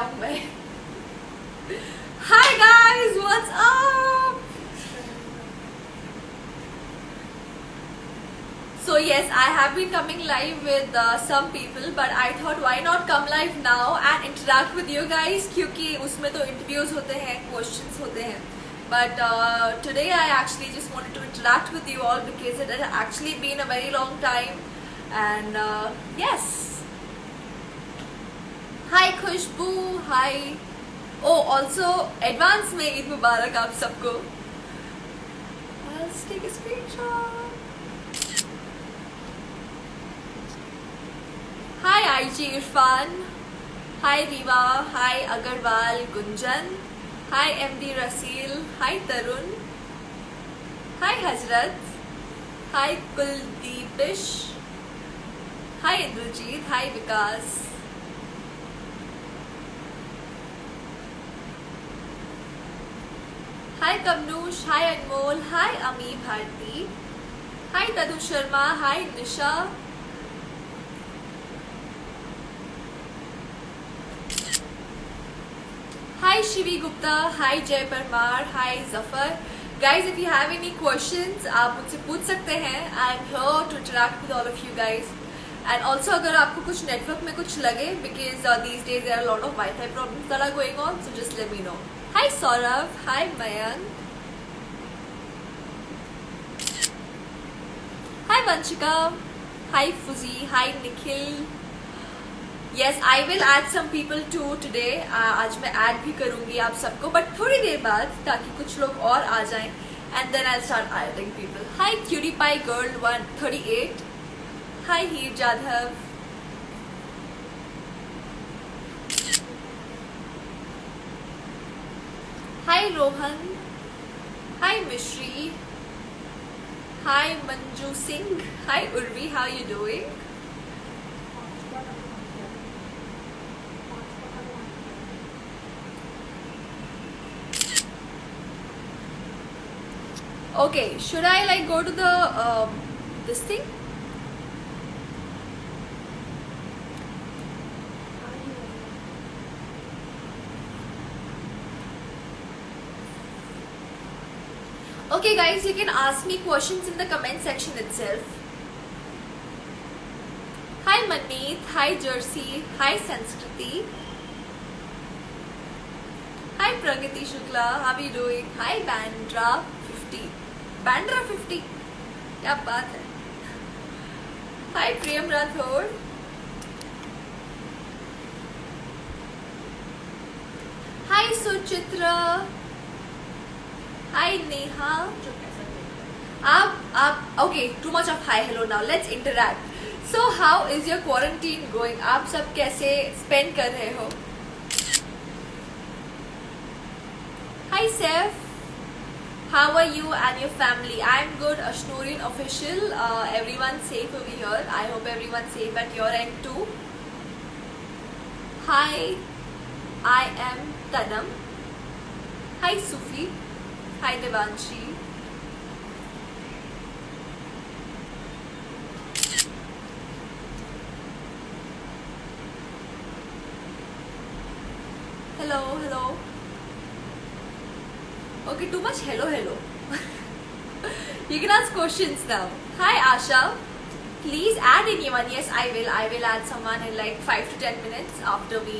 हूँ मैं. Hi guys, what's up? So yes, I have been coming live with some people, but I thought why not come live now and interact with you guys, क्योंकि उसमें तो interviews होते हैं, questions होते हैं. But today I actually just wanted to interact with you all because it had actually been a very long time. And yes. Hi Khushbu, hi. Oh, also advance में ईद मुबारक आप सबको. Let's take a screenshot. Hi IG Irfan. Hi Riva. Hi Agarwal Gunjan. Hi MD Rasil. Hi Tarun. Hi Hazrat. Hi Kuldeepish. Hi Indrajit. Hi Vikas. Hi Kamnush. Hi Anmol. Hi Ami Bharti. Hi Tadu Sharma. Hi Nisha. Hi Shivi Gupta. Hi Jay Parmar. Hi Zafar. Guys, if you have any questions, आप मुझसे पूछ सकते हैं. I'm here to interact with all of you guys. And also अगर आपको कुछ network में कुछ लगे, because these days there are a lot of Wi-Fi problems that are going on, so just let me know. Hi Saurav. Hi Mayank. Hi Vanshika. Hi Fuzi. Hi Nikhil. Yes, I will add some people too today. आज मैं add भी करूँगी आप सबको, but थोड़ी देर बाद ताकि कुछ लोग और आ जाएं. And then I'll start adding people. Hi Cutie Pie Girl 138. Hi Heer Jadhav. Hi Rohan. Hi Mishri. Hi Manju Singh. Hi Urvi, how you doing? Okay, should I like go to the this thing? Okay guys, you can ask me questions in the comment section itself. Hi Manmeet, hi Jersey, hi Sanskriti. Hi Pragati Shukla, how are you doing? Hi Bandra 50. Bandra 50? क्या बात है? Hi Priyam Rathod. Hi Suchitra. Hi Neha. Okay, too much of hi hello now. Let's interact. So how is your quarantine going? आप सब कैसे spend कर रहे हो? Hi Seth. How are you and your family? I'm good. Ashnorian official. Everyone's safe over here. I hope everyone's safe at your end too. Hi. I am Tanam. Hi Sufi. Hi Devanshi. Hello, hello. Okay, too much hello, hello. You can ask questions now. Hi Asha. Please add anyone. Yes, I will. I will add someone in like 5 to 10 minutes after we.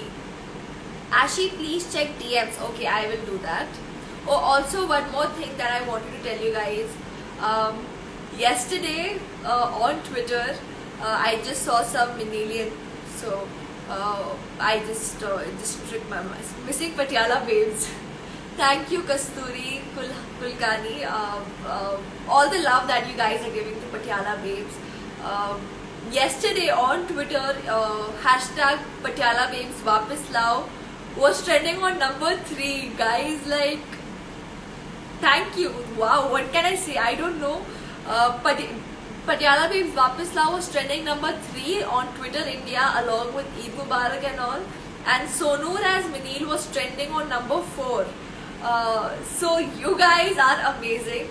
Ashi, please check DMs. Okay, I will do that. Oh, also one more thing that I wanted to tell you guys. Yesterday on Twitter, I just saw some Manilian. So I just tricked my mind. Missing Patiala babes. Thank you, Kasturi, Kulkani. All the love that you guys are giving to Patiala babes. Yesterday on Twitter, hashtag Patiala babes Wapas Lao was trending on number 3. Guys, like, thank you. Wow, what can I say? I don't know. Patiala babes Wapas Lao was trending number 3 on Twitter India along with Eid Mubarak and all. And Sonur as Minil was trending on number 4. So you guys are amazing.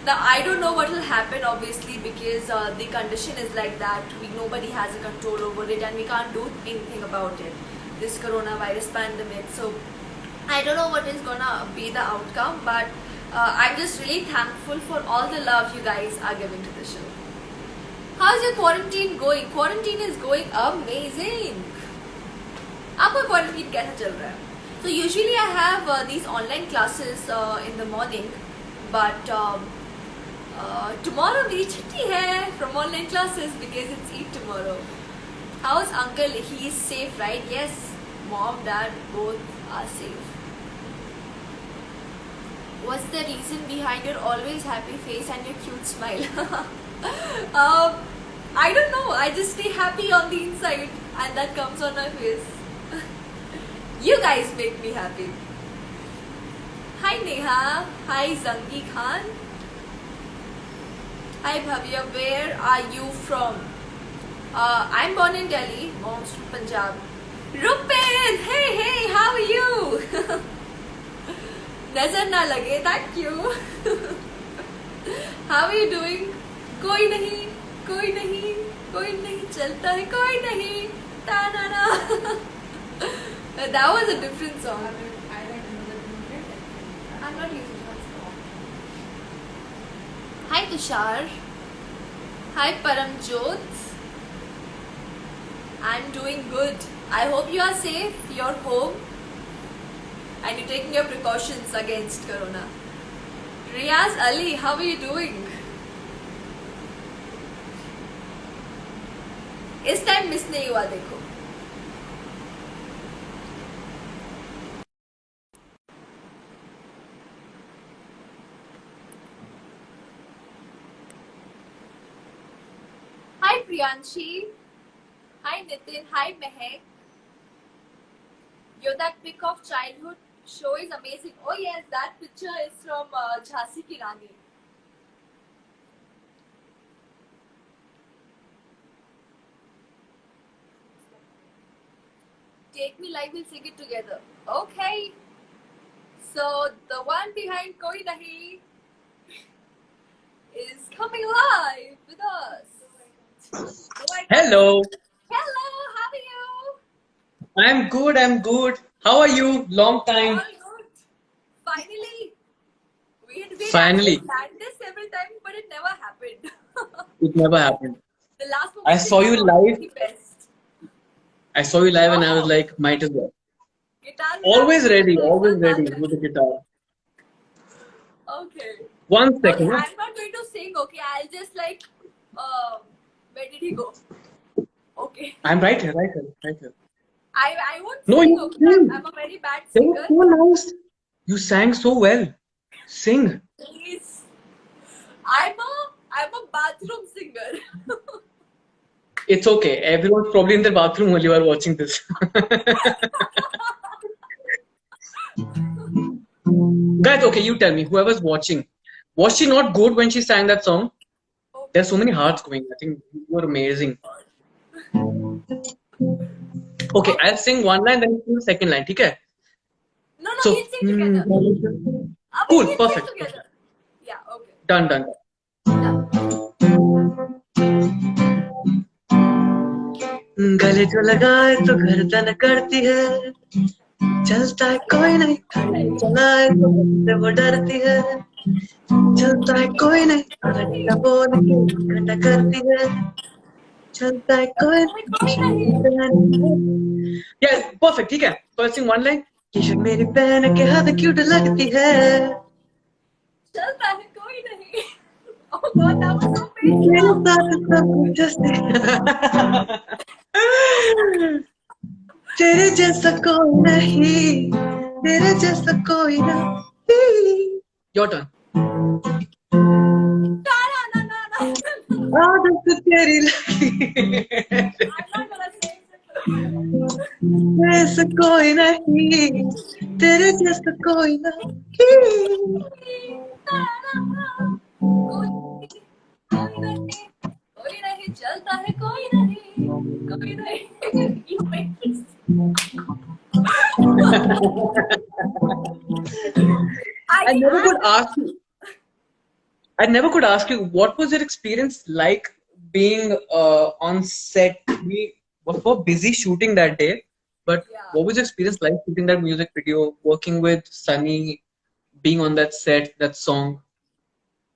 Now I don't know what will happen obviously because the condition is like that. Nobody has a control over it and we can't do anything about it. this coronavirus pandemic. So I don't know what is gonna be the outcome, but I'm just really thankful for all the love you guys are giving to the show. How's your quarantine going? Quarantine is going amazing. आपका quarantine कैसा चल रहा है? So usually I have these online classes in the morning, but tomorrow मेरी छुट्टी है from online classes because it's Eid tomorrow. How's uncle? He is safe, right? Yes, mom, dad, both are safe. What's the reason behind your always happy face and your cute smile? I don't know. I just stay happy on the inside, and that comes on my face. You guys make me happy. Hi Neha. Hi Zangi Khan. Hi Bhavya. Where are you from? I'm born in Delhi. Mom's from Punjab. Rupin. Hey. How are you? नजर ना लगे. Thank you. How are you doing? कोई नहीं चलता है कोई नहीं. Ta na na. That was a different song. I'm not using that song. Hi Tushar. Hi Paramjot. I'm doing good. I hope you are safe. You're home. And you're taking your precautions against Corona. Riyaz Ali, how are you doing? इस time miss नहीं हुआ देखो. Hi Priyanshi. Hi Nitin. Hi Mehak. That pic of childhood show is amazing. Oh yes, that picture is from Jhansi Ki Rani. Take Me Live, we'll sing it together. Okay. So the one behind Koi Nahi is coming live with us. Hello. Hello, how are you? I'm good. How are you? Long time. All good. Finally. We had Finally. planned this several times, but it never happened. It never happened. The last moment I saw you was live. the best. I saw you live and I was like, might as well. Guitar Always ready with with the guitar. Okay. One second. Okay, I'm not going to sing, okay? I'll just like, where did he go? Okay. I'm right here. I won't No, sing, you okay? sing. I'm a very bad That singer. was so nice. You sang so well. Sing. Please. I'm a bathroom singer. It's okay. Everyone's probably in their bathroom while you are watching this. Guys, okay, you tell me, whoever's watching, was she not good when she sang that song? There's so many hearts going. I think you were amazing. Okay, I'll sing one line, then you sing the second line, okay? No, we'll sing together. Cool, We'll perfect. sing together. Yeah, okay. Done. गले जो लगाए तो गर्दन करती है, चलता है कोई नहीं, चलाए तो मुझसे वो डरती है, चलता है कोई नहीं, घंटा बोल के घंटा करती है, चलता है कोई नहीं. Yes, perfect, ठीक है. So let's sing one line. T-shirt मेरी पहन के हद क्यूट लगती है, चलता है कोई नहीं. Oh God, that was so painful. तेरे जैसा कोई नहीं, तेरे जैसा कोई नहीं. Your turn. आदत तेरी लगी, जैसा कोई नहीं, तेरे जैसा कोई नहीं. कोई नहीं चलता है कोई नहीं. I never could ask you what was your experience like being on set. We were so busy shooting that day But Yeah. what was your experience like shooting that music video, working with Sunny, being on that set, that song?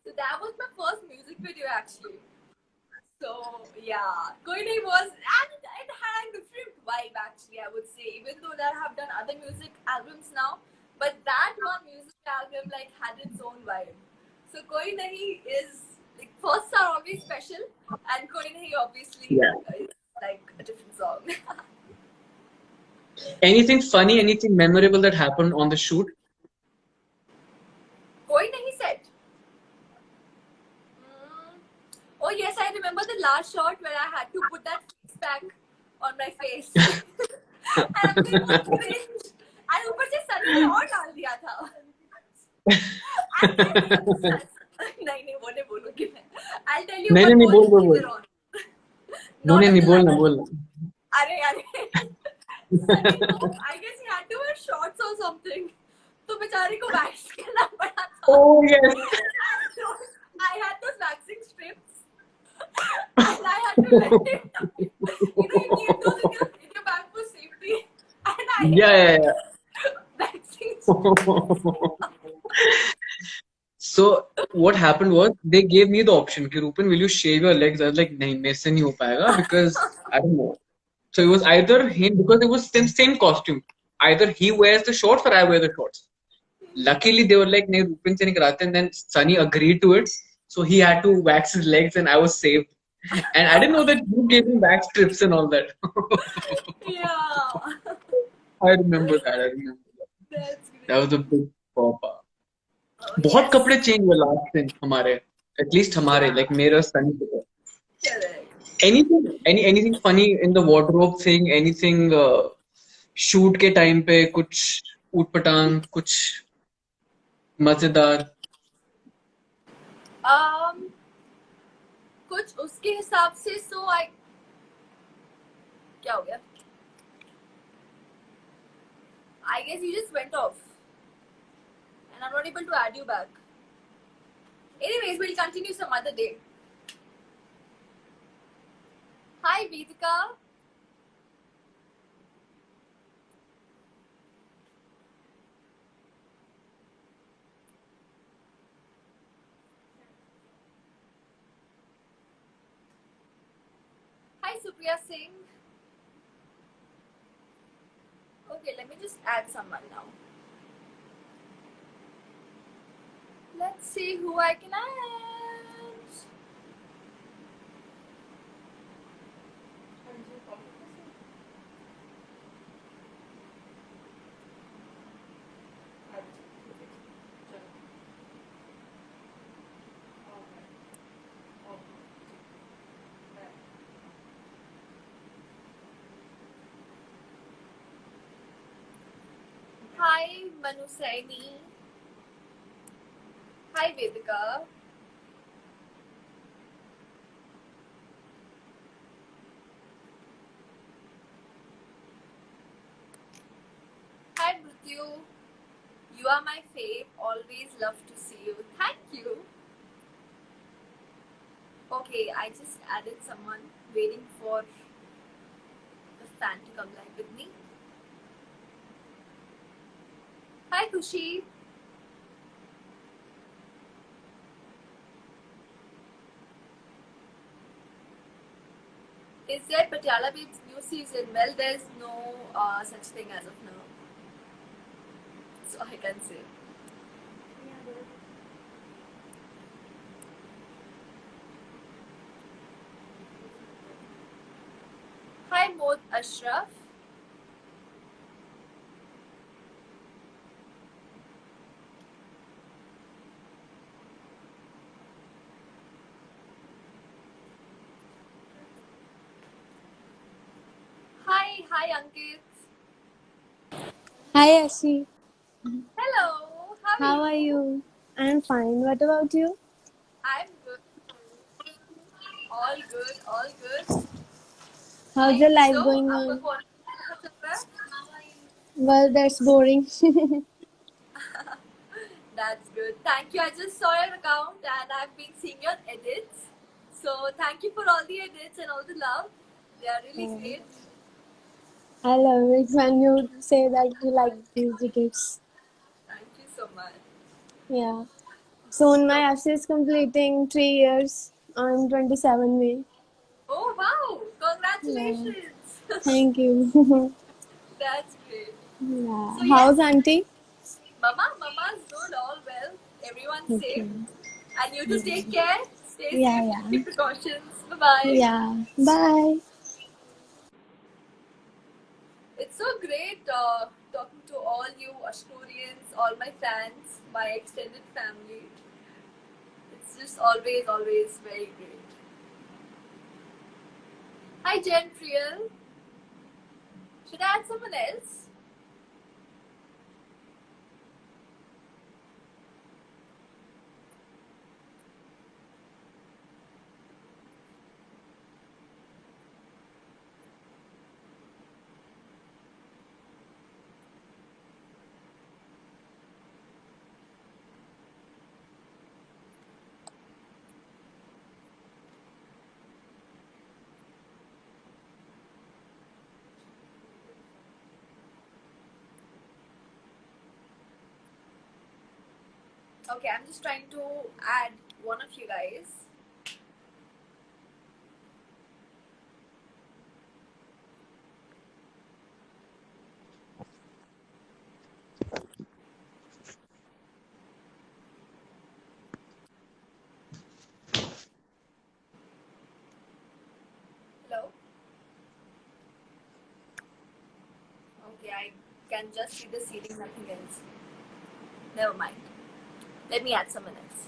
So that was my first music video actually. So yeah, Koi Nahi was, and it had a different vibe actually, I would say. Even though that I have done other music albums now, but that one music album like had its own vibe. So Koi Nahi is like firsts are always special, and Koi Nahi obviously Yeah. is like a different song. Anything funny, anything memorable that happened on the shoot? Koi Nahi said. Mm. Oh yes, I remember the last shot where I had to put that face pack on my face. And it was cringe. And ऊपर से सनी ने और डाल दिया था. And then नहीं वो नहीं बोलूँगी मैं. I'll tell you नहीं one नहीं more बोल later on. नहीं Not on नहीं the बोलना live. बोलना. अरे सनी को I guess he had to wear shorts or something. तो बेचारे को वैक्स करना पड़ा था. Oh yes. I had those waxing strips. And I had to let it. You keep those in your bag for safety. And I Yeah. waxing. So what happened was they gave me the option, कि Rupin, will you shave your legs? I was like, नहीं मेरे से नहीं हो पाएगा because I don't know. So it was either him, because it was same costume. Either he wears the shorts or I wear the shorts. Luckily they were like, नहीं Rupin से नहीं कराते, and then Sunny agreed to it. So he had to wax his legs and I was saved. And I didn't know that you gave me wax strips and all that. Yeah. I remember that. I remember that. That's great. That was a big pop-up. Oh, बहुत yes. कपड़े change हुए last दिन हमारे, at least हमारे, Yeah. Like मेरे और सनी के. Correct. anything funny in the wardrobe thing, anything shoot के टाइम पे कुछ ऊटपटांग, कुछ मजेदार? कुछ उसके हिसाब से so I क्या हो गया? I guess you just went off. And I'm not able to add you back. Anyways, we'll continue some other day. Hi, Vedika. Hi, Supriya Singh. Okay, let me just add someone now. Let's see who I can add. Hi, Manu Saini. Hi, Vedika. Hi, Mrityu. You are my fave. Always love to see you. Thank you. Okay, I just added someone waiting for the fan to come live with me. Hi, Kushi. Is there Patiala Babes new season? Well, there's no such thing as of now. So I can say. Hi, Mod Ashraf. Hi, Ankit. Hi, Ashi. Hello. How are you? I'm fine. What about you? I'm good. All good. All good. How's your life So, going आपका on? quarantine कैसा चल रहा है? Well, that's boring. That's good. Thank you. I just saw your account and I've been seeing your edits. So thank you for all the edits and all the love. They are really great. I love it when you say that you like these tickets. Thank you so much. Yeah. Soon my FC is completing 3 years on 27 May. Oh wow! Yeah. Congratulations. Thank you. That's great. Yeah. So How's yes, auntie? Mama's good, all well. Everyone's safe, Okay. and you too take care. Stay Yeah, safe. yeah. Take precautions. Bye bye. Yeah. Bye. It's so great talking to all you Asturians, all my fans, my extended family. It's just always very great. Hi, Jen Priel. Should I add someone else? Okay, I'm just trying to add one of you guys. Hello? Okay, I can just see the seating, nothing else. Never mind. Let me add someone else.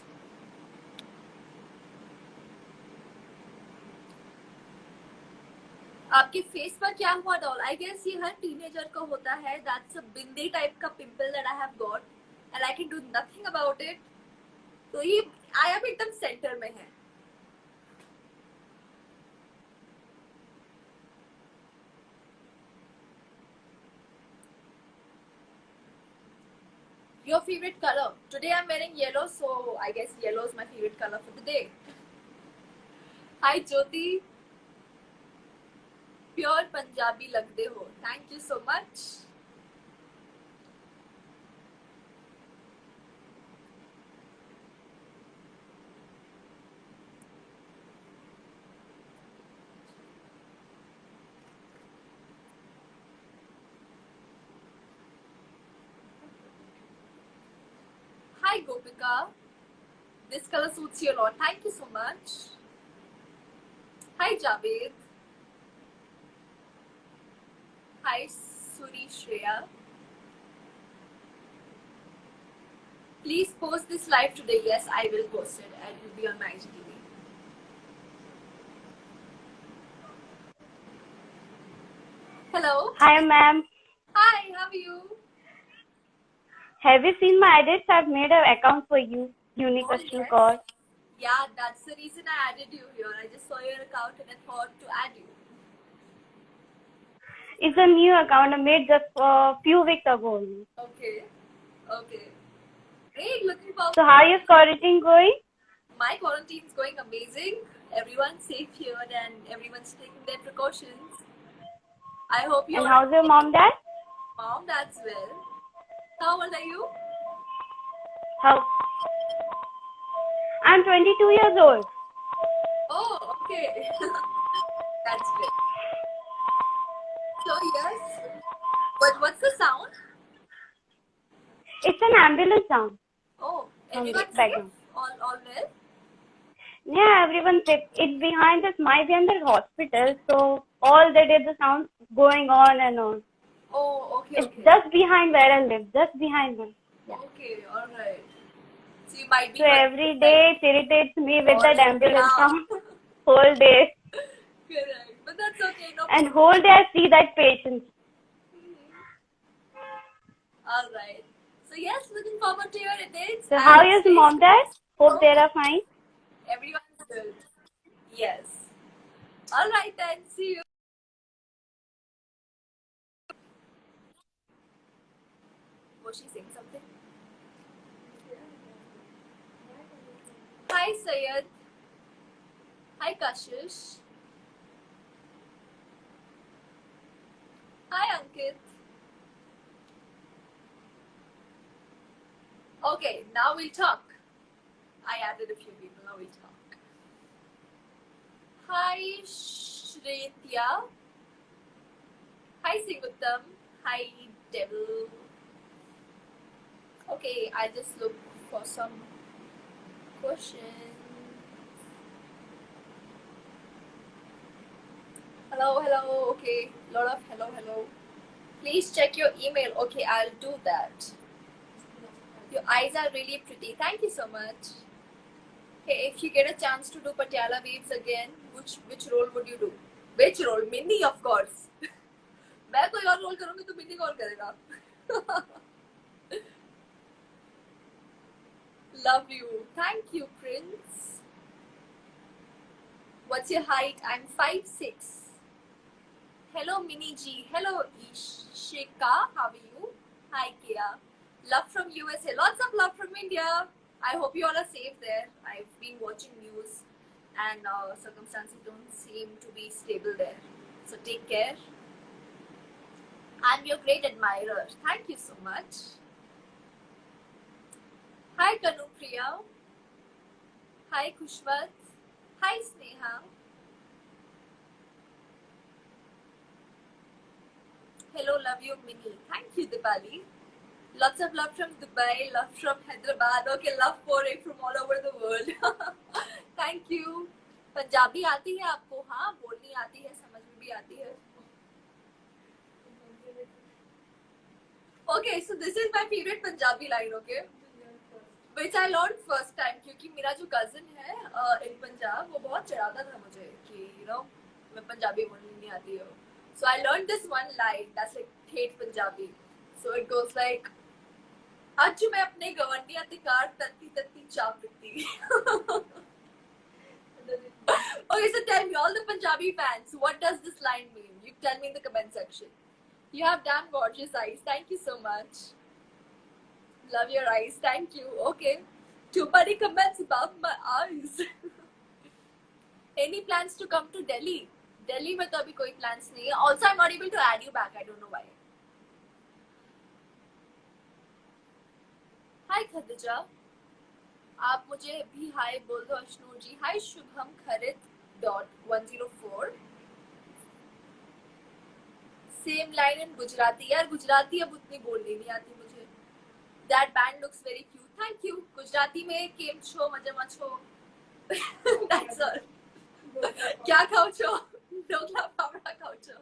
आपके face पर क्या हुआ doll? I guess ये हर teenager को होता है. That's a bindi type का pimple that I have got and I can do nothing about it. तो ये आया भी एकदम सेंटर में है. Your favorite color? Today I'm wearing yellow, so I guess yellow is my favorite color for the day. Hi Jyoti. Pure Punjabi lagde ho. Thank you so much. Hi Gopika. This color suits you a lot. Thank you so much. Hi Javed. Hi Suri Shreya. Please post this live today. Yes, I will post it and it will be on my IGTV. Hello. Hi, ma'am. Hi, how are you? Have you seen my edits? I've made an account for you. Unique Oh, Ashton yes. Kaur. Yeah, that's the reason I added you here. I just saw your account and I thought to add you. It's a new account I made just a few weeks ago only. Okay. Okay. Great, looking forward. So how is quarantine going? My quarantine is going amazing. Everyone's safe here and everyone's taking their precautions. I hope you And all how's your mom, dad? mom, that's well. How old are you? How? I'm 22 years old. Oh, okay. That's great. So yes. What's the sound? It's an ambulance sound. Oh, From the everyone's safe? background. All well? Yeah, everyone's sick. It's behind this Myviander hospital, so all the day the sound going on and on. Oh, okay, It's okay. just behind where I live, just behind them. Yeah. Okay, alright. So you might be So every day it irritates me with that ambulance yeah. sound. Whole day. Correct. But that's okay, no And problem. whole day I see that patient. Alright. So yes, looking forward to your edits. So and how is stay mom, dad? Hope safe. they are fine. Everyone's good. Yes. Alright then, see you. Was she saying something? Hi Sayed. Hi Kashish. Hi Pulkit. Okay, now we'll talk. I added a few people, now we'll talk. Hi Shretya. Hi Singuttam. Hi Devil. Okay, I just look for some questions. Hello, hello. Okay, lot of hello. Please check your email. Okay, I'll do that. Your eyes are really pretty. Thank you so much. Hey, if you get a chance to do Patiala waves again, which role would you do? Which role? Minnie, of course. मैं कोई और role करूंगी तो मिन्नी कौन करेगा? Love you. Thank you, Prince. What's your height? I'm 5'6". Hello, Minnie G. Hello, Ishika. How are you? Hi, Kia. Love from USA. Lots of love from India. I hope you all are safe there. I've been watching news and circumstances don't seem to be stable there. So take care. I'm your great admirer. Thank you so much. Hi, Kanupriya. Hi, Kushwat. Hi, Sneha. Hello, love you, Minnie. Thank you, Diwali. Lots of love from Dubai, love from Hyderabad. Okay, love pouring from all over the world. Thank you. Punjabi आती है आपको? हाँ, बोलनी आती है, समझ में भी आती है. Okay, so this is my favorite Punjabi line, okay? Which I learned first time क्योंकि मेरा जो cousin है in Punjab वो बहुत चिढ़ाता था मुझे कि मैं पंजाबी बोलनी नहीं आती है. So I learned this one line that's like hate Punjabi. So it goes like आज मैं अपने गवंडिया तिकार तत्ती तत्ती चाय पीती. Okay, so tell me, all the Punjabi fans, what does this line mean? You tell me in the comment section. You have damn gorgeous eyes. Thank you so much. Love your eyes. Thank you. Okay. Too many comments about my eyes. Any plans to come to Delhi? Delhi में तो अभी कोई plans नहीं है. Also, I'm not able to add you back. I don't know why. Hi Khadija. आप मुझे भी हाय बोल दो अश्नूर जी. Hi शुभम खरिद .104. Same line in Gujarati. यार गुजराती अब उतनी बोलनी नहीं आती मुझे. That band looks very cute. Thank you. Gujarati में केम छो मजा छो. That's all. क्या खाओ छो? ढोकला फाफड़ा खाओ छो.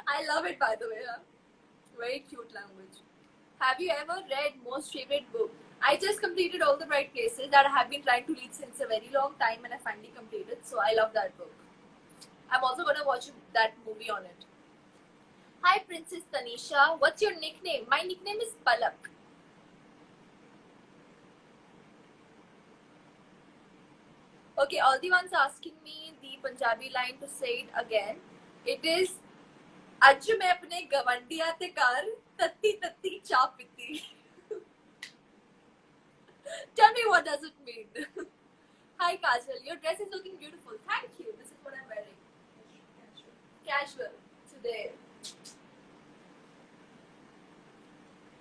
I love it, by the way. Huh? Very cute language. Have you ever read most favorite book? I just completed All the Right Places that I have been trying to read since a very long time and I finally completed. So I love that book. I'm also gonna watch that movie on it. Hi Princess Tanisha. What's your nickname? My nickname is Palak. Okay, all the ones asking me the Punjabi line to say it again. It is आज मैं अपने गवंडिया ते car तत्ती तत्ती चाय पीती. Tell me, what does it mean? Hi Kajal, your dress is looking beautiful. Thank you. This is what I'm wearing. Casual today.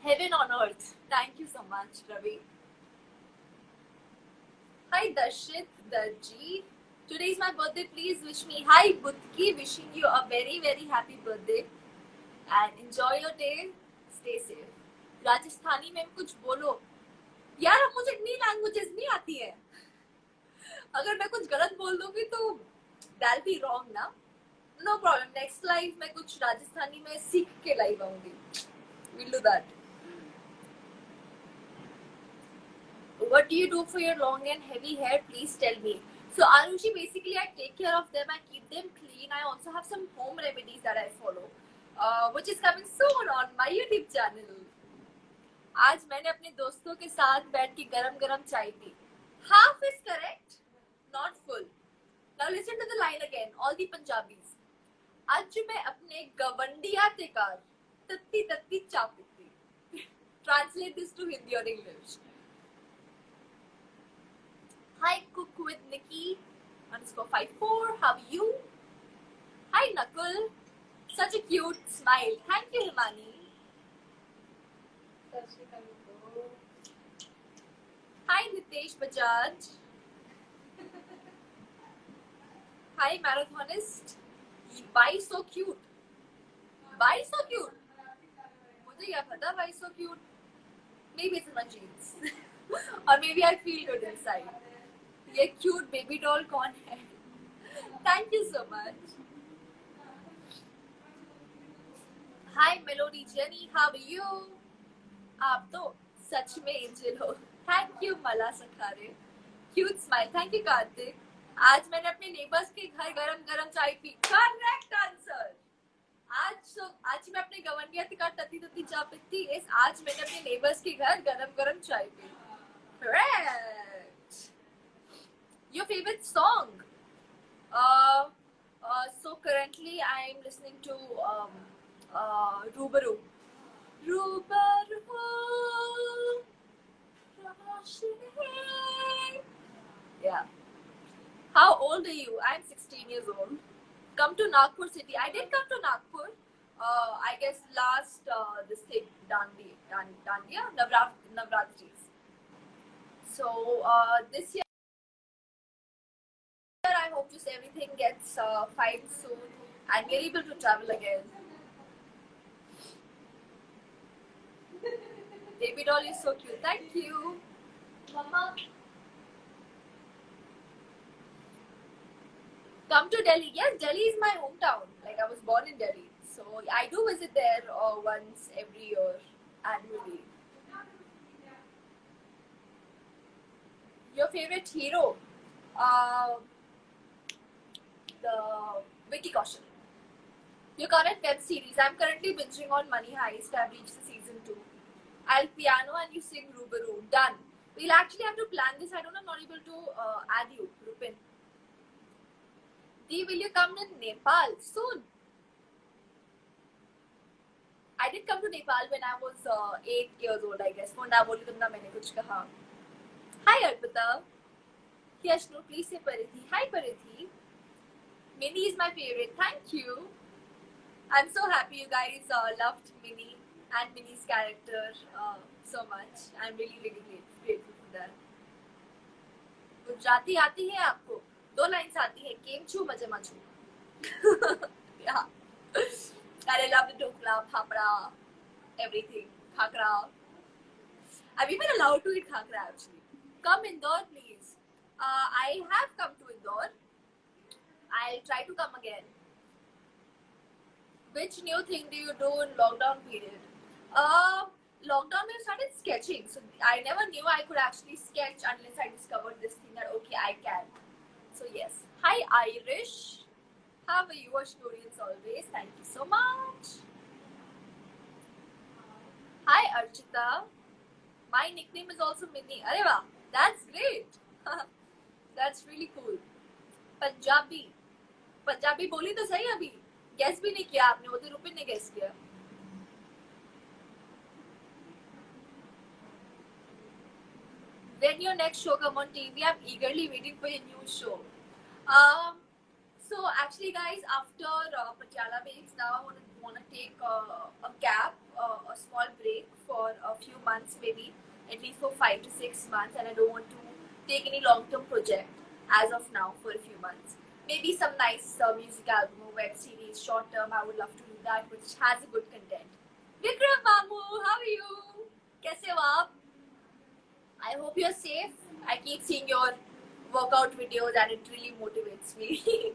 Heaven on earth. Thank you so much, Ravi. Hi Darshit Darji. Today is my birthday. Please wish me. Hi Budki, wishing you a very very happy birthday and enjoy your day. Stay safe. Rajasthani में कुछ बोलो. यार अब मुझे इतनी languages नहीं आती है. अगर मैं कुछ गलत बोल दूंगी तो that'll be wrong ना. No problem. Next live मैं कुछ राजस्थानी में सीख के लाइव आऊंगी. We'll do that. What do you do for your long and heavy hair? Please tell me. So Arushi, basically I take care of them. I keep them clean. I also have some home remedies that I follow, which is coming soon on my YouTube channel. आज मैंने अपने दोस्तों के साथ बैठ के गरम चाय P. Half is correct, not full. Now listen to the line again. All the Punjabis. आज मैं अपने गवंडिया ते कार तत्ती तत्ती चाय पीती. Translate this to Hindi or English. Hi, Cook with Nikki _54. How are you? Hi, Nakul. Such a cute smile. Thank you, Himani. Hi, Nitesh Bajaj. Hi, marathonist. Why so cute? Why so cute? मुझे क्या पता why so cute? Maybe it's in my genes. Or maybe I feel good inside. ये cute baby doll कौन है? Thank you so much. Hi, Melody Jenny. How are you? आप तो सच में angel हो. Thank you, Mala Sakhare. Cute smile. Thank you, Kartik. आज मैंने अपने नेबर्स के घर गरम गरम चाय पी. Correct answer. आज मैं अपने गवंडिया तिका तती तती चाय पीती. यस, आज मैंने अपने नेबर्स के घर गरम गरम चाय P. Correct. Your favorite song? So currently I'm listening to Rubaru. Rubaru. Yeah. How old are you? I'm 16 years old. Come to Nagpur city. I did come to Nagpur. I guess last this thing Dandiya Navratris. So this year I hope just everything gets fine soon and we're able to travel again. Baby doll is so cute. Thank you, Mama. Come to Delhi. Yes, Delhi is my hometown. Like I was born in Delhi, so I do visit there once every year annually. Your favorite hero? The Vicky Kaushal. Your current web series? I'm currently binging on Money Heist. I've reached the season 2. I'll piano and you sing Rubaru. Done. We'll actually have to plan this. I'm not able to add you, Rupin. Dee, will you come to Nepal soon? I did come to Nepal when I was 8 years old, I guess. For now, बोली तुमने मैंने कुछ कहा. Hi, Arpita. Yashnu, please say Parithi. Hi, Parithi. Minnie is my favorite. Thank you. I'm so happy you guys loved Minnie and Minnie's character so much. I'm really, really grateful for that. Gujarati आती है आपको? 2 lines आती है. केम छू मजे मचू. Yeah. I love the dokla, papra, everything. Khakra. I've even allowed to eat khakra actually. Come Indore, please. I have come to Indore. I'll try to come again. Which new thing do you do in lockdown period? Lockdown I started sketching. So I never knew I could actually sketch unless I discovered this thing that okay I can. So yes. Hi Irish. How are you? Ashtorians always. Thank you so much. Hi Archita. My nickname is also Minnie. Arey wah, that's great. That's really cool. Punjabi. Punjabi बोली तो सही अभी. Guess भी नहीं किया आपने. वो तो रुपिन ने guess किया. When your next show come on TV, I'm eagerly waiting for your new show. So actually, guys, after Patiala Babes, now I want to take a gap, a small break for a few months, maybe at least for 5 to 6 months, and I don't want to take any long-term project as of now for a few months. Maybe some nice music album or web series, short-term. I would love to do that, which has a good content. Vikram Mamu, how are you? Kaise ho aap? I hope you're safe. I keep seeing your workout videos and it really motivates me.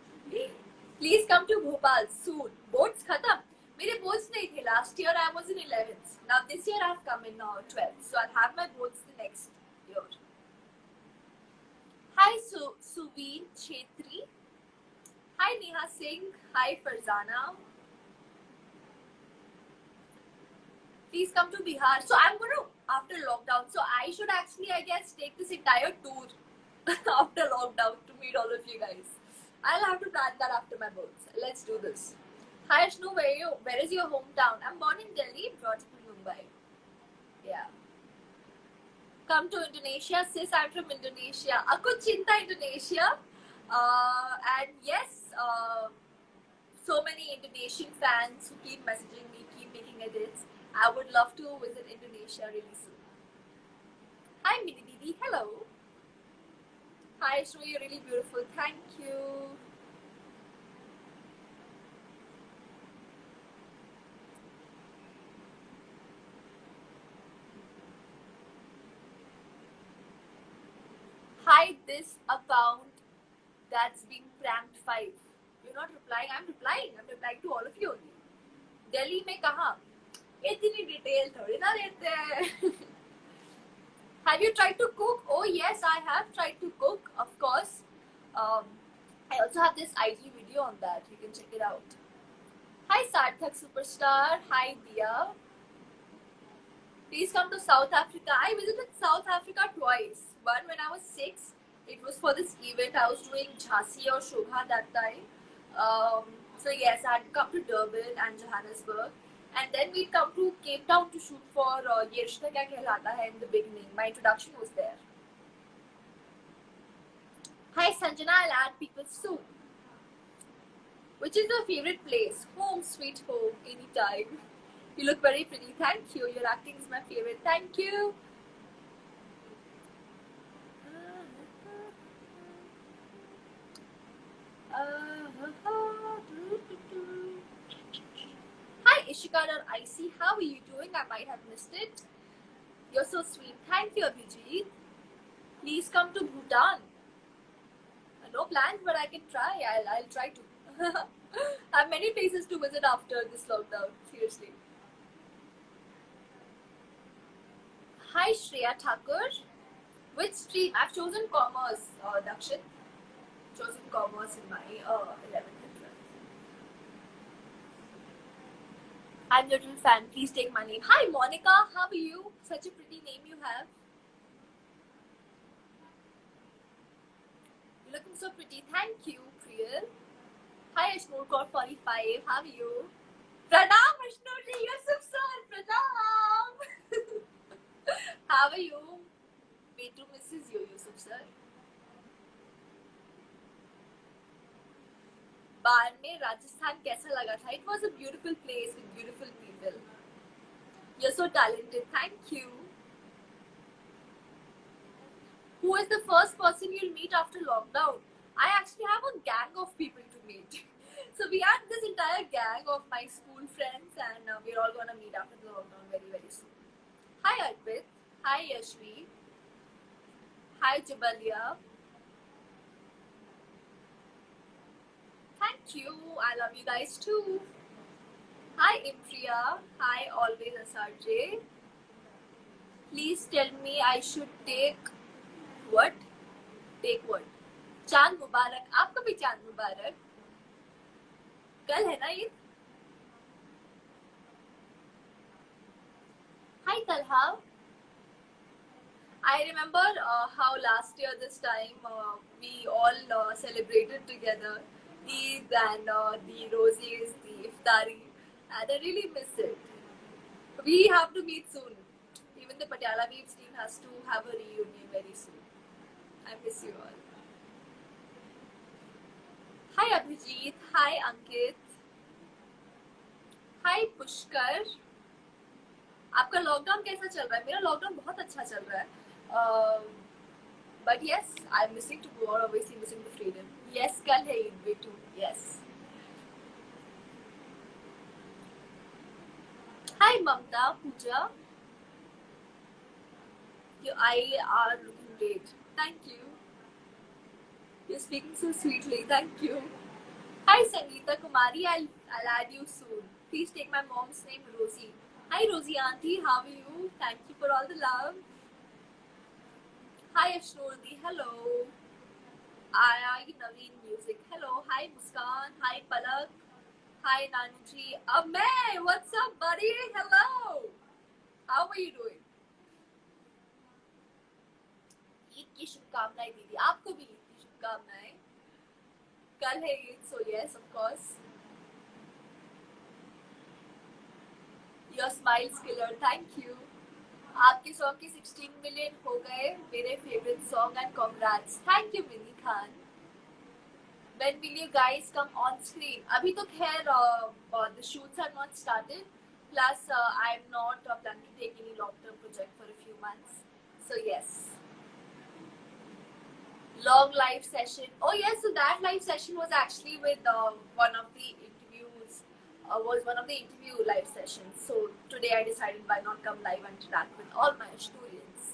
Please come to Bhopal soon. Boards khatam. मेरे boards नहीं थे. Last year I was in 11th. Now this year I've come in 12th. So I'll have my boards the next year. Hi Suveen Chetri. Hi Neha Singh. Hi Farzana. Please come to Bihar. So I'm going to, after lockdown, so I should actually, I guess, take this entire tour after lockdown to meet all of you guys. I'll have to plan that after my births. Let's do this. Hi Ashnu, where is your hometown? I'm born in Delhi, brought up in Mumbai. Yeah. Come to Indonesia. Sis, I'm from Indonesia. Aku cinta Indonesia. And yes, so many Indonesian fans who keep messaging me, keep making edits. I would love to visit Indonesia really soon. Hi Mini Didi, hello. Hi Shru, you're really beautiful. Thank you. Hi this account that's being pranked 5. You're not replying. I'm replying. I'm replying to all of you only. Delhi में कहाँ? इतनी detail थोड़ी ना देते हैं. Have you tried to cook? Oh yes, I have tried to cook, of course. Um, I also have this IG video on that. You can check it out. Hi Sarthak Superstar. Hi Dia. Please come to South Africa. I visited South Africa twice. One when I was 6. It was for this event. I was doing Jhansi or Shobha that time. So yes, I had come to Durban and Johannesburg. And then we come to Cape Town to shoot for Ye Rishta Kya Kehlata Hai in the beginning. My introduction was there. Hi Sanjana, I'll add people soon. Which is your favorite place? Home, sweet home, anytime. You look very pretty. Thank you. Your acting is my favorite. Thank you. Hi Ishika.ic, how are you doing? I might have missed it. You're so sweet. Thank you, Abhijit. Please come to Bhutan. No plans, but I can try. I'll try to. I have many places to visit after this lockdown. Seriously. Hi Shreya Thakur. Which stream? I've chosen commerce, Dakshin. Chosen commerce in my 11th and 12th. I'm your little fan. Please take my name. Hi Monica, how are you? Such a pretty name you have. You're looking so pretty. Thank you, Priyal. Hi Ashmurkor45. How are you? Pranam Ashmurji, Yusuf sir. Pranam. How are you? Petru misses you, Yusuf sir. बार में राजस्थान कैसा लगा था? It was a beautiful place with beautiful people. You're so talented. Thank you. Who is the first person you'll meet after lockdown? I actually have a gang of people to meet. So we had this entire gang of my school friends, and we're all gonna meet after the lockdown very, very soon. Hi Arpit. Hi Yashvi. Hi Jabalia. Thank you. I love you guys too. Hi Impriya. Hi Always SRJ. Please tell me I should take what? Take what? चांद मुबारक. आपका भी चांद मुबारक. कल है ना ये? Hi Talha. I remember how last year this time we all celebrated together Eid and the roses, the iftari, and I really miss it. We have to meet soon. Even the Patiala Waves team has to have a reunion very soon. I miss you all. Hi Abhijit. Hi Ankit. Hi Pushkar. आपका lockdown कैसा चल रहा है? मेरा lockdown बहुत अच्छा चल रहा है. But yes, I'm missing to go, or obviously missing the freedom. Yes, कल है ईद भी too. Yes. Hi Mamta, Pooja. Your eye are looking great. Thank you. You're speaking so sweetly. Thank you. Hi Sangeeta Kumari. I'll add you soon. Please take my mom's name Rosie. Hi Rosie auntie. How are you? Thank you for all the love. Hi Ashnurdi. Hello. I Naveen Music. Hello. Hi Muskan. Hi Palak. Hi Nanuji. Amay, what's up, buddy? Hello. How are you doing? Eid की शुभकामनाएं दीदी. आपको भी ईद की शुभकामनाएं. कल है Eid, so yes, of course. Your smile's killer. Thank you. आपके सॉन्ग के 16 मिलियन हो गए. मेरे favourite song and congrats. Thank you mini Khan. When will you guys come on screen? अभी तो खैर the shoots are not started. Plus, I'm not planning to take any long-term project for a few months. So yes, long live session. Oh yes, so that live session was actually with one of the interviews. Was one of the interview live sessions. So today I decided why not come live and interact with all my students.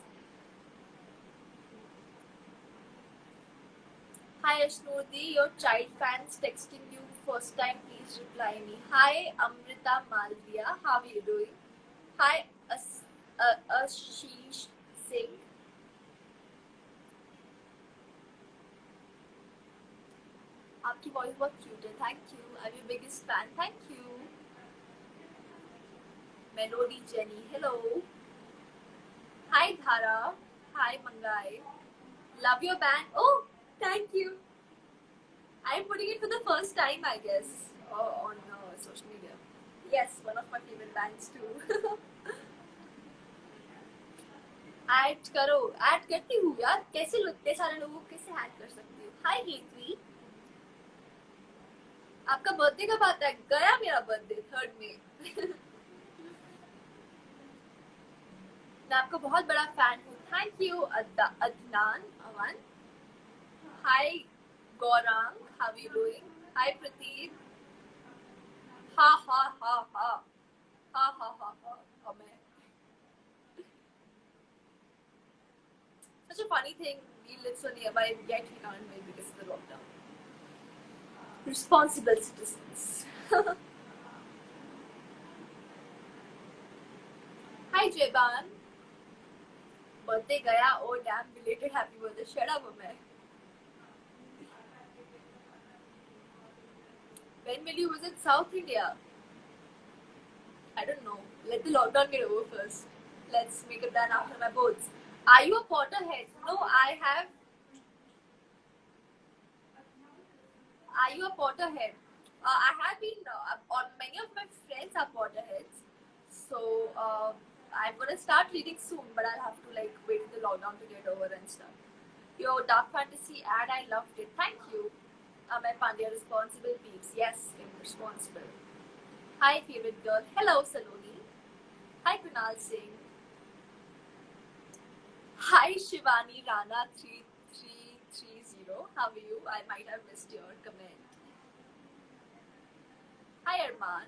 Hi Ashnodi, your child fans texting you first time. Please reply me. Hi Amrita Malviya, how are you doing? Hi Ashish Singh. आपकी voice बहुत cute है. Thank you. I am your biggest fan. Thank you. Melody Jenny, hello. Hi Dhara. Hi Mangai. Love your band. Oh, thank you. I'm putting it for the first time, I guess, on social media. Yes, one of my favorite bands too. Add करो. Add करती हूँ यार. कैसे इतने सारे लोगों को कैसे ऐड कर सकती हूँ? हाय हेतवी. आपका बर्थडे कब आता है? गया मेरा बर्थडे 3rd में. मैं आपका बहुत बड़ा फैन हूँ. Thank you Adnan Awan. Hi Gaurang, how are you doing? Hi Prateek. हा हा हा हा हा हा हा हा. मैं such a funny thing. We live so nearby, yet we can't make because of the lockdown. Responsible citizens. Hi Jeban. Birthday gaya. Oh damn, belated happy birthday. Shut up, man. When will you visit South India? I don't know. Let the lockdown get over first. Let's make a plan after my boards. Are you a Potterhead? No, I have. Are you a Potterhead? I have been. On many of my friends are Potterheads, so I'm gonna start reading soon. But I'll have to like wait for the lockdown to get over and stuff. Your Dark Fantasy ad, I loved it. Thank you. My Pandya, responsible peeps. Yes, I'm responsible. Hi, favorite girl. Hello, Saloni. Hi, Kunal Singh. Hi, Shivani Rana 3330. How are you? I might have missed your comment. Hi, Arman.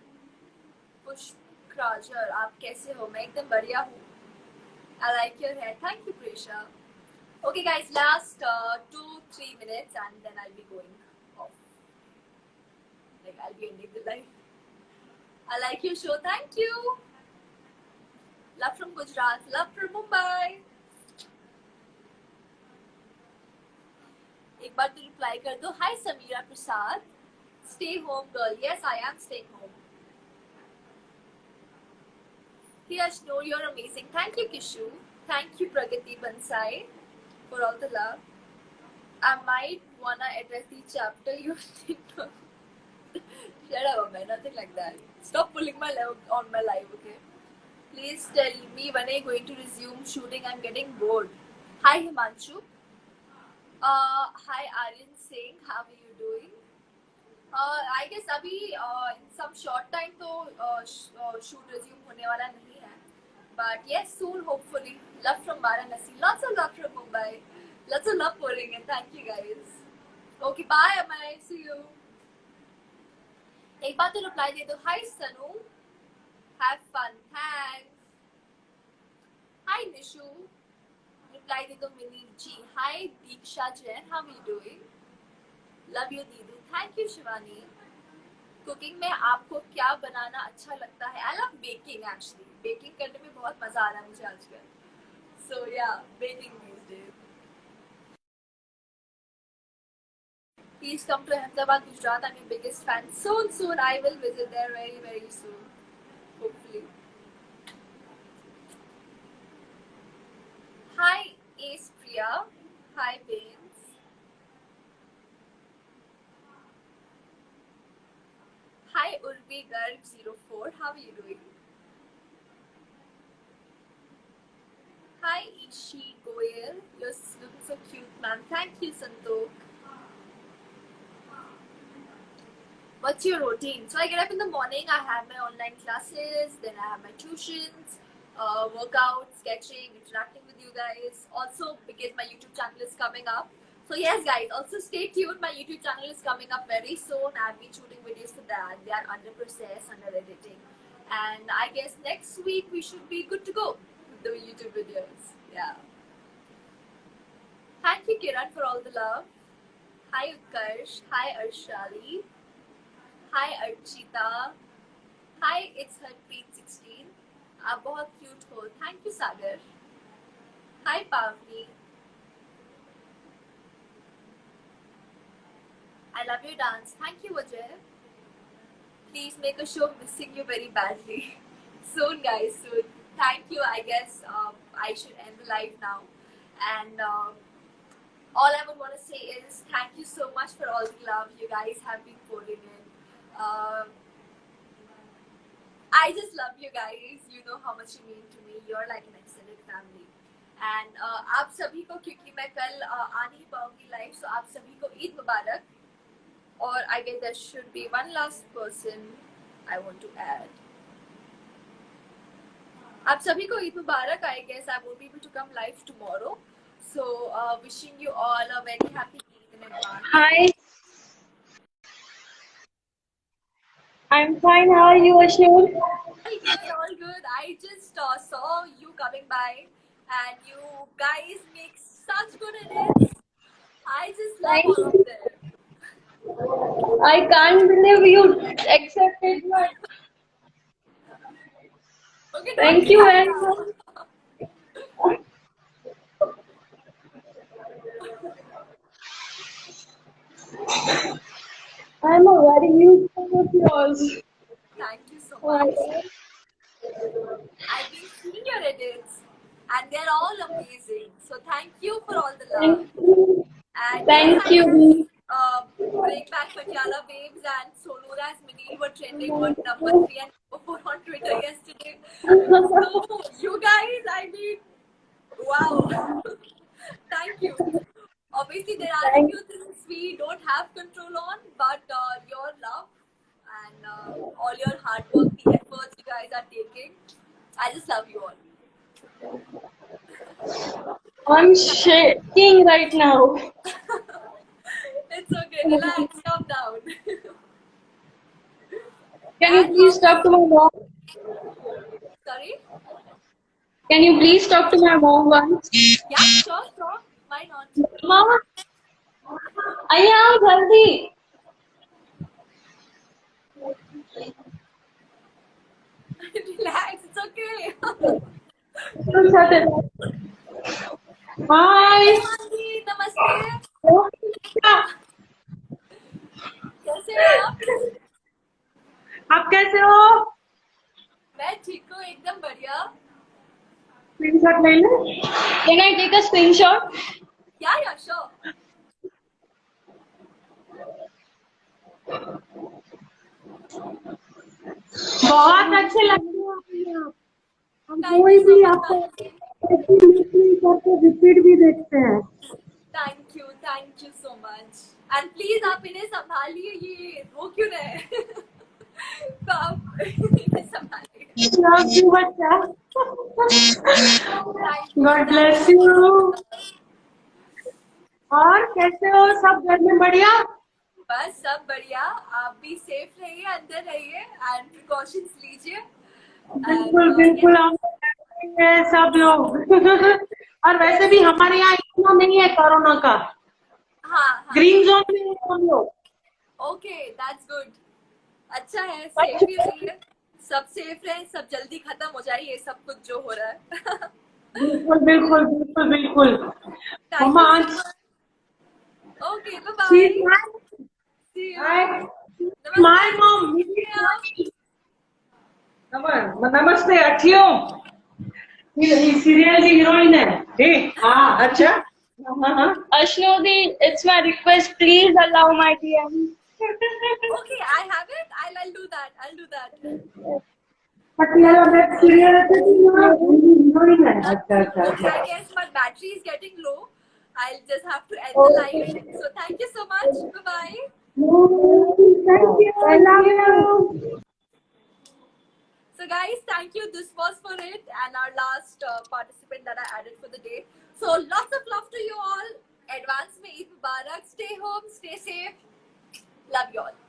Pushp Krajar, आप कैसे हो? मैं एकदम बढ़िया हूँ. I like your hair. Thank you, Prisha. Okay, guys, last 2-3 minutes and then I'll be going off. Like, I'll be ending the live. I like your show. Thank you. Love from Gujarat. Love from Mumbai. एक बार तो reply कर दो. Hi, Samira Prasad. Stay home, girl. Yes, I am staying home. Yes, no, you're amazing. Thank you, Kishu. Thank you, Pragati Bansai, for all the love. I might wanna address the chapter you did. Shut up, man. Nothing like that. Stop pulling my leg on my live, okay? Please tell me when are you going to resume shooting? I'm getting bored. Hi, Himanshu. Hi, Aryan Singh. How are you doing? I guess अभी in some short time तो shoot resume होने वाला नहीं है. But yes, soon hopefully. Love from Varanasi. Lots of love from Mumbai. Lots of love pouring in. Thank you guys. Okay, bye Amay. See you. एक बार तो reply दे दो. Hi Sanu. Have fun. Thanks. Hi Nishu. Reply दे दो Mini G. Hi Deeksha Jain. How are you doing? Love you Didu. Thank you Shivani. Cooking में आपको क्या बनाना अच्छा लगता है? I love baking actually. Baking करने में बहुत मजा आ रहा है मुझे आजकल. सो या baking these days. Please come to Ahmedabad, Gujarat. I'm your biggest fan. Soon I will visit there very very soon. Hopefully. Hi Ace Priya. Hi Baines. Hi Urvi Garg 04. How are you doing? Hi Ishi Goyal. You're looking so cute, man. Thank you, Santok. What's your routine? So I get up in the morning, I have my online classes, then I have my tuitions, workouts, sketching, interacting with you guys. Also, because my YouTube channel is coming up. So yes, guys, also stay tuned. My YouTube channel is coming up very soon. I've been shooting videos for that. They are under process, under editing. And I guess next week we should be good to go with the YouTube videos. Yeah. Thank you, Kiran, for all the love. Hi, Utkarsh. Hi, Arshali. Hi Archita. Hi, it's Harpreet16. आप बहुत cute हो. Thank you, Sagar. Hi, Pavni. I love your dance. Thank you, Vijay. Please make a show. Missing you very badly. Soon, guys, soon. Thank you. I guess I should end the live now. And all I would want to say is thank you so much for all the love you guys have been pouring in. I just love you guys. You know how much you mean to me. You're like an extended family. And आप सभी को क्योंकि मैं कल आ नहीं पाऊंगी live, so आप सभी को ईद मुबारक. Or I guess there should be one last person I want to add. आप सभी को ईद मुबारक. I guess I won't be able to come live tomorrow. So wishing you all a very happy Eid in advance. Hi. I'm fine. How are you, Ashur? All good. I just saw you coming by, and you guys make such good edits. I just love all of them. I can't believe you accepted my. Okay, Thank you very much. I'm a very huge fan of yours. Thank you so much. I've been seeing your edits, and they're all amazing. So thank you for all the love. Thank you. And Thank you. Bring Back Patiala Babes and Solora's Mini were trending on number 3 and number 4 on Twitter yesterday. So you guys, I mean, wow. Thank you. Obviously, there are a few things we don't have control on, but your love and all your hard work, the efforts you guys are taking, I just love you all. I'm shaking right now. It's okay, relax, calm down. Can you please talk to my mom? Sorry? Can you please talk to my mom once? Yeah, sure. Why not? Mama, I am healthy. Relax, it's okay. Hi. नमस्ते. कैसे हो आप? आप कैसे हो? मैं ठीक हूँ, एकदम बढ़िया. Screenshot ले ले. Can I take a screenshot? Yeah, sure. बहुत अच्छे लगते हो आप. हम Thank कोई you so भी much, आपको Tanvi. करके रिपीट भी देखते हैं. Thank you so much. And please आप इन्हें संभालिए, ये वो क्यों रहे? तो आप इन्हें संभालिए. Love you, बच्चा. Thank you. God bless you. और कैसे हो? सब घर में बढ़िया? बस सब बढ़िया. आप भी सेफ रहिए, अंदर रहिए एंड प्रिकॉशंस लीजिए. बिल्कुल हम हैं सब लोग. और वैसे भी हमारे यहाँ इतना नहीं है कोरोना का. हाँ. ग्रीन जोन में हैं हम लोग. Okay, that's good. अच्छा है, सेफ ही रहिए. सब सेफ रहे, सब जल्दी खत्म हो जाए ये सब कुछ जो हो रहा है. बिल्कुल. मम्मा okay, bye. See you. My mom. नमस्ते अठियों. सीरियल की हीरोइन है. हाँ अच्छा. Ashnodi, it's my request. Please allow my DM. Okay, I have it. I'll do that. Okay, I guess my battery is getting low. I'll just have to end the live. So thank you so much. Bye-bye. Thank you. Love you. So guys, thank you. This was for it and our last participant that I added for the day. So lots of love to you all. Advance mein Eid Mubarak. Stay home, stay safe. Love you all.